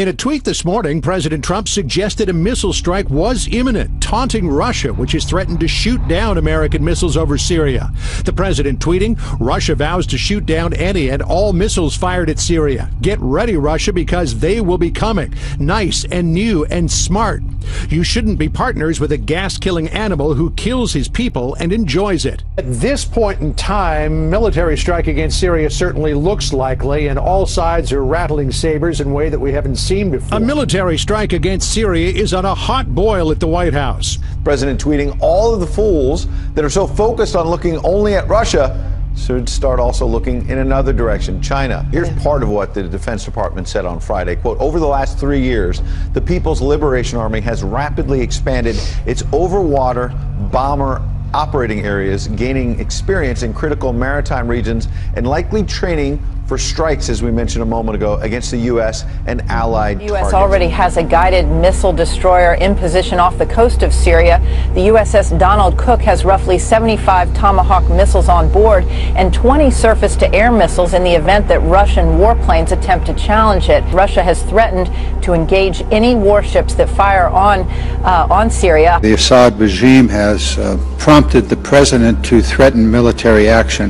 In a tweet this morning, President Trump suggested a missile strike was imminent, taunting Russia, which has threatened to shoot down American missiles over Syria. The president tweeting, Russia vows to shoot down any and all missiles fired at Syria. Get ready, Russia, because they will be coming. Nice and new and smart. You shouldn't be partners with a gas-killing animal who kills his people and enjoys it. At this point in time, military strike against Syria certainly looks likely, and all sides are rattling sabers in a way that we haven't seen before. A military strike against Syria is on a hot boil at the White House. President tweeting, all of the fools that are so focused on looking only at Russia should start also looking in another direction, China. Here's part of what the Defense Department said on Friday. Quote, over the last 3 years, the People's Liberation Army has rapidly expanded its overwater bomber operating areas, gaining experience in critical maritime regions and likely training for strikes, as we mentioned a moment ago, against the U.S. and allied The U.S. targets. already has a guided missile destroyer in position off the coast of Syria. The USS Donald Cook has roughly 75 Tomahawk missiles on board and 20 surface-to-air missiles in the event that Russian warplanes attempt to challenge it. Russia has threatened to engage any warships that fire on Syria. The Assad regime has prompted the president to threaten military action.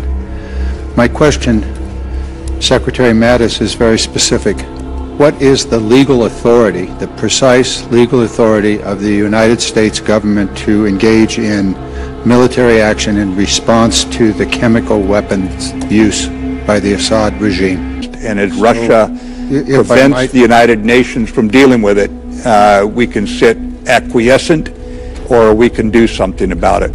My question, Secretary Mattis, is very specific. What is the legal authority, the precise legal authority of the United States government to engage in military action in response to the chemical weapons use by the Assad regime? And as Russia prevents the United Nations from dealing with it, we can sit acquiescent or we can do something about it.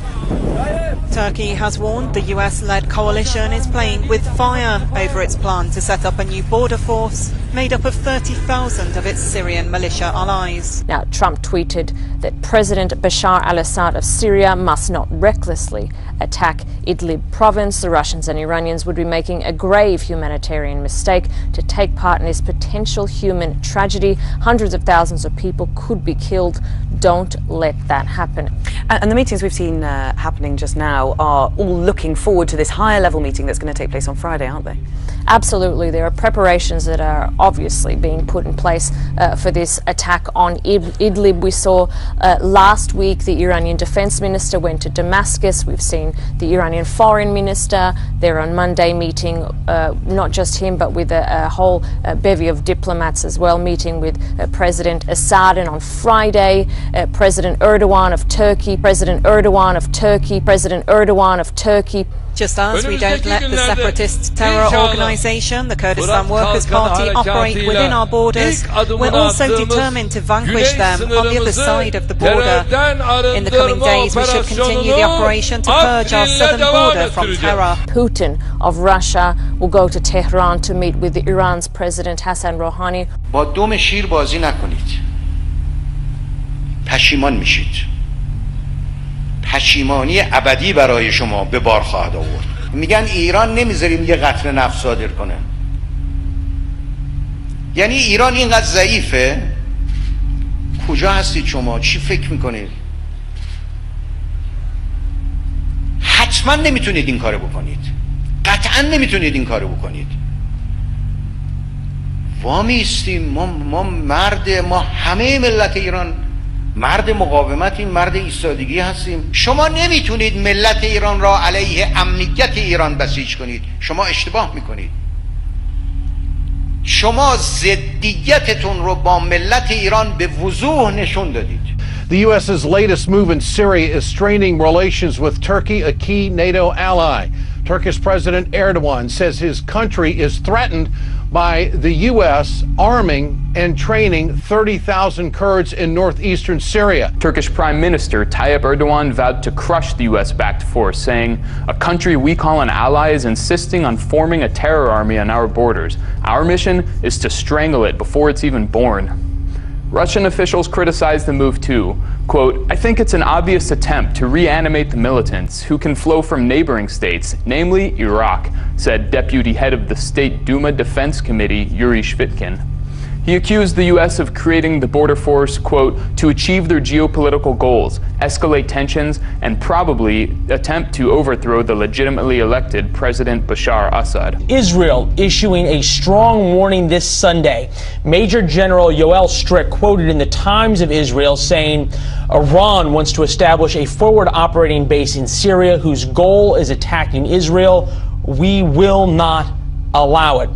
Turkey has warned the US-led coalition is playing with fire over its plan to set up a new border force made up of 30,000 of its Syrian militia allies. Now, Trump tweeted that President Bashar al-Assad of Syria must not recklessly attack Idlib province. The Russians and Iranians would be making a grave humanitarian mistake to take part in this potential human tragedy. Hundreds of thousands of people could be killed. Don't let that happen. And the meetings we've seen happening just now are all looking forward to this higher level meeting that's going to take place on Friday, aren't they? Absolutely. There are preparations that are obviously being put in place for this attack on Idlib. We saw last week the Iranian defense minister went to Damascus. We've seen the Iranian foreign minister there on Monday meeting, not just him, but with a whole bevy of diplomats as well, meeting with President Assad. And on Friday, President Erdogan of Turkey, President Erdogan of Turkey, President Erdogan of Turkey. Just as we don't let the separatist terror organisation, the Kurdistan Workers' Party, operate within our borders, we're also determined to vanquish them on the other side of the border. In the coming days, we should continue the operation to purge our southern border from terror. Putin of Russia will go to Tehran to meet with Iran's President Hassan Rouhani. با دم شیر بازی نکنید. پشیمان میشید. پشیمانی ابدی برای شما به بار خواهد آورد. میگن ایران نمیذاریم یه قطره نفت صادر کنه. یعنی ایران اینقدر ضعیفه؟ کجا هستید شما؟ چی فکر میکنید؟ حتما نمیتونید این کارو بکنید. قطعا نمیتونید این کارو بکنید. وامیستیم، ما همه ملت ایران مرد مقاومتیم، مرد ایستادگی هستیم. شما نمیتونید ملت ایران را علیه امنیت ایران بسیج کنید. شما اشتباه میکنید. شما ضدیتتون رو با ملت ایران به وضوح نشون دادید. The U.S.'s latest move in Syria is straining relations with Turkey, a key NATO ally. Turkish President Erdogan says his country is threatened by the U.S. arming and training 30,000 Kurds in northeastern Syria. Turkish Prime Minister Tayyip Erdogan vowed to crush the U.S.-backed force, saying, "A country we call an ally is insisting on forming a terror army on our borders. Our mission is to strangle it before it's even born." Russian officials criticized the move too. Quote, "I think it's an obvious attempt to reanimate the militants who can flow from neighboring states, namely Iraq," said Deputy Head of the State Duma Defense Committee Yuri Shvitkin. He accused the U.S. of creating the border force, quote, to achieve their geopolitical goals, escalate tensions, and probably attempt to overthrow the legitimately elected President Bashar Assad. Israel issuing a strong warning this Sunday. Major General Yoel Strick quoted in the Times of Israel saying, Iran wants to establish a forward operating base in Syria whose goal is attacking Israel. We will not allow it.